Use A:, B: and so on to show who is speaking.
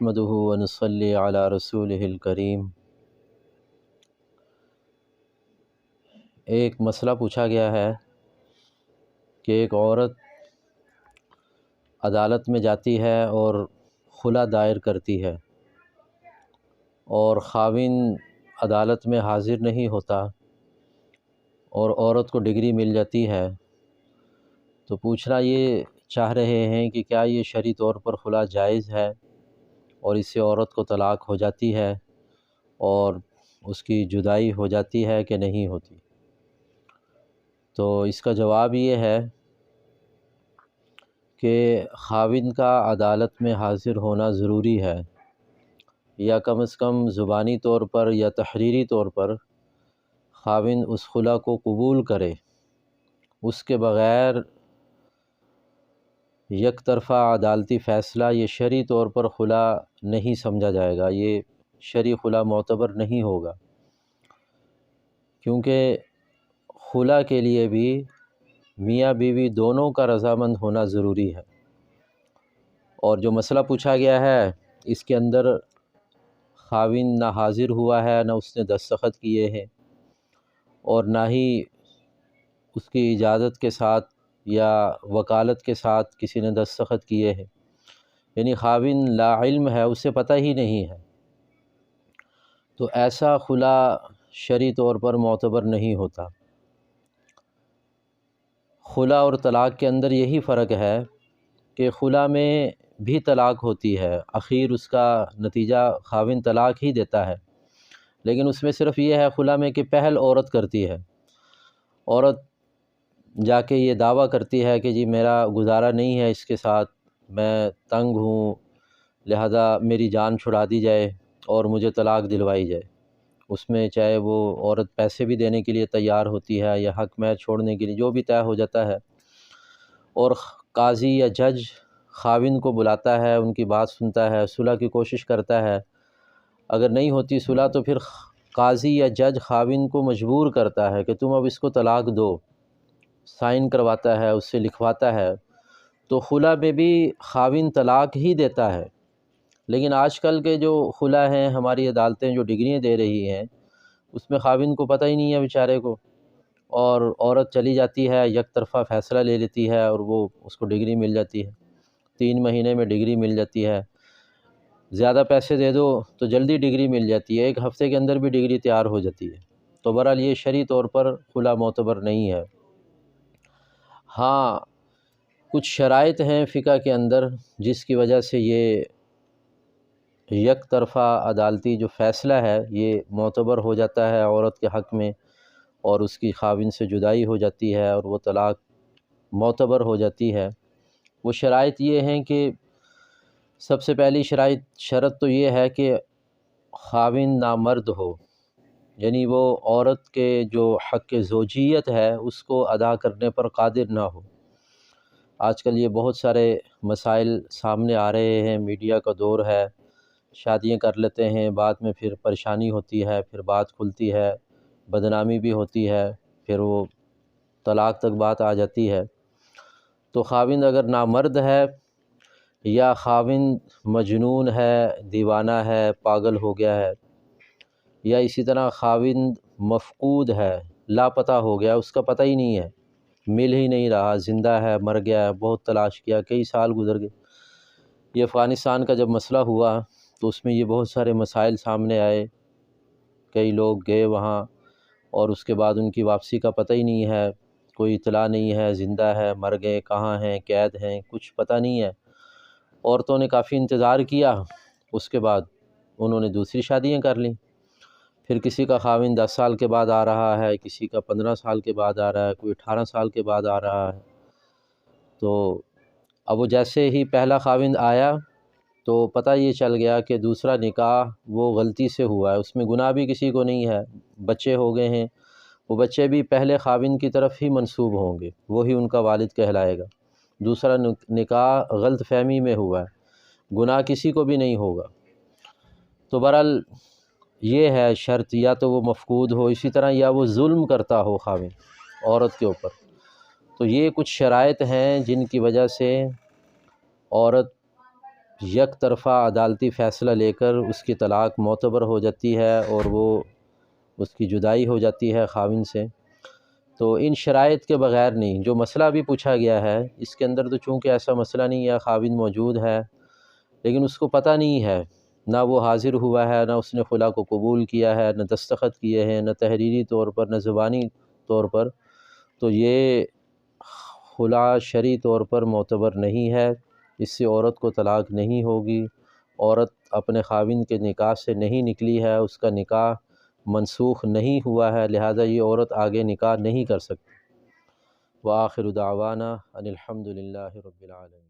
A: نحمده ونصلي على رسوله الکریم۔ ایک مسئلہ پوچھا گیا ہے کہ ایک عورت عدالت میں جاتی ہے اور خلا دائر کرتی ہے اور خاوند عدالت میں حاضر نہیں ہوتا اور عورت کو ڈگری مل جاتی ہے، تو پوچھنا یہ چاہ رہے ہیں کہ کیا یہ شرعی طور پر خلا جائز ہے اور اس سے عورت کو طلاق ہو جاتی ہے اور اس کی جدائی ہو جاتی ہے کہ نہیں ہوتی؟ تو اس کا جواب یہ ہے کہ خاوند کا عدالت میں حاضر ہونا ضروری ہے، یا کم از کم زبانی طور پر یا تحریری طور پر خاوند اس خلا کو قبول کرے۔ اس کے بغیر یک طرفہ عدالتی فیصلہ یہ شرعی طور پر خلا نہیں سمجھا جائے گا، یہ شرعی خلا معتبر نہیں ہوگا، کیونکہ خلا کے لیے بھی میاں بیوی دونوں کا رضامند ہونا ضروری ہے۔ اور جو مسئلہ پوچھا گیا ہے اس کے اندر خاوند نہ حاضر ہوا ہے، نہ اس نے دستخط کیے ہیں، اور نہ ہی اس کی اجازت کے ساتھ یا وکالت کے ساتھ کسی نے دستخط کیے ہیں، یعنی خاوند لا علم ہے، اسے پتہ ہی نہیں ہے، تو ایسا خلا شرعی طور پر معتبر نہیں ہوتا۔ خلا اور طلاق کے اندر یہی فرق ہے کہ خلا میں بھی طلاق ہوتی ہے، اخیر اس کا نتیجہ خاوند طلاق ہی دیتا ہے، لیکن اس میں صرف یہ ہے خلا میں کہ پہل عورت کرتی ہے، عورت جا کے یہ دعویٰ کرتی ہے کہ جی میرا گزارا نہیں ہے اس کے ساتھ، میں تنگ ہوں، لہذا میری جان چھڑا دی جائے اور مجھے طلاق دلوائی جائے۔ اس میں چاہے وہ عورت پیسے بھی دینے کے لیے تیار ہوتی ہے یا حق مہر چھوڑنے کے لیے، جو بھی طے ہو جاتا ہے، اور قاضی یا جج خاوند کو بلاتا ہے، ان کی بات سنتا ہے، صلح کی کوشش کرتا ہے، اگر نہیں ہوتی صلح تو پھر قاضی یا جج خاوند کو مجبور کرتا ہے کہ تم اب اس کو طلاق دو، سائن کرواتا ہے، اس سے لکھواتا ہے، تو خلا میں بھی خاوند طلاق ہی دیتا ہے۔ لیکن آج کل کے جو خلا ہیں، ہماری عدالتیں جو ڈگریاں دے رہی ہیں، اس میں خاوند کو پتہ ہی نہیں ہے بیچارے کو، اور عورت چلی جاتی ہے، یک طرفہ فیصلہ لے لیتی ہے اور وہ اس کو ڈگری مل جاتی ہے، 3 مہینے میں ڈگری مل جاتی ہے، زیادہ پیسے دے دو تو جلدی ڈگری مل جاتی ہے، 1 ہفتے کے اندر بھی ڈگری تیار ہو جاتی ہے۔ تو بہرحال یہ شرعی طور پر خلا معتبر نہیں ہے۔ ہاں، کچھ شرائط ہیں فقہ کے اندر جس کی وجہ سے یہ یک طرفہ عدالتی جو فیصلہ ہے یہ معتبر ہو جاتا ہے عورت کے حق میں، اور اس کی خاوند سے جدائی ہو جاتی ہے اور وہ طلاق معتبر ہو جاتی ہے۔ وہ شرائط یہ ہیں کہ سب سے پہلی شرط تو یہ ہے کہ خاوند نامرد ہو، یعنی وہ عورت کے جو حق زوجیت ہے اس کو ادا کرنے پر قادر نہ ہو۔ آج کل یہ بہت سارے مسائل سامنے آ رہے ہیں، میڈیا کا دور ہے، شادیاں کر لیتے ہیں، بعد میں پھر پریشانی ہوتی ہے، پھر بات کھلتی ہے، بدنامی بھی ہوتی ہے، پھر وہ طلاق تک بات آ جاتی ہے۔ تو خاوند اگر نامرد ہے یا خاوند مجنون ہے، دیوانہ ہے، پاگل ہو گیا ہے، یا اسی طرح خاوند مفقود ہے، لاپتہ ہو گیا، اس کا پتہ ہی نہیں ہے، مل ہی نہیں رہا، زندہ ہے، مر گیا ہے، بہت تلاش کیا، کئی سال گزر گئے۔ یہ افغانستان کا جب مسئلہ ہوا تو اس میں یہ بہت سارے مسائل سامنے آئے، کئی لوگ گئے وہاں اور اس کے بعد ان کی واپسی کا پتہ ہی نہیں ہے، کوئی اطلاع نہیں ہے، زندہ ہے، مر گئے، کہاں ہیں، قید ہیں، کچھ پتہ نہیں ہے۔ عورتوں نے کافی انتظار کیا، اس کے بعد انہوں نے دوسری شادیاں کر لیں، پھر کسی کا خاوند 10 سال کے بعد آ رہا ہے، کسی کا 15 سال کے بعد آ رہا ہے، کوئی 18 سال کے بعد آ رہا ہے۔ تو اب وہ جیسے ہی پہلا خاوند آیا تو پتہ یہ چل گیا کہ دوسرا نکاح وہ غلطی سے ہوا ہے، اس میں گناہ بھی کسی کو نہیں ہے، بچے ہو گئے ہیں، وہ بچے بھی پہلے خاوند کی طرف ہی منسوب ہوں گے، وہی ان کا والد کہلائے گا۔ دوسرا نکاح غلط فہمی میں ہوا ہے، گناہ کسی کو بھی نہیں ہوگا۔ تو بہرحال یہ ہے شرط، یا تو وہ مفقود ہو، اسی طرح یا وہ ظلم کرتا ہو خاوند عورت کے اوپر۔ تو یہ کچھ شرائط ہیں جن کی وجہ سے عورت یک طرفہ عدالتی فیصلہ لے کر اس کی طلاق معتبر ہو جاتی ہے اور وہ اس کی جدائی ہو جاتی ہے خاوند سے۔ تو ان شرائط کے بغیر نہیں، جو مسئلہ بھی پوچھا گیا ہے اس کے اندر تو چونکہ ایسا مسئلہ نہیں ہے، خاوند موجود ہے لیکن اس کو پتہ نہیں ہے، نہ وہ حاضر ہوا ہے، نہ اس نے خلا کو قبول کیا ہے، نہ دستخط کیے ہیں، نہ تحریری طور پر، نہ زبانی طور پر، تو یہ خلا شرعی طور پر معتبر نہیں ہے، اس سے عورت کو طلاق نہیں ہوگی، عورت اپنے خاوند کے نکاح سے نہیں نکلی ہے، اس کا نکاح منسوخ نہیں ہوا ہے، لہذا یہ عورت آگے نکاح نہیں کر سکتی۔ وآخر دعوانا ان الحمد للہ رب العالمین۔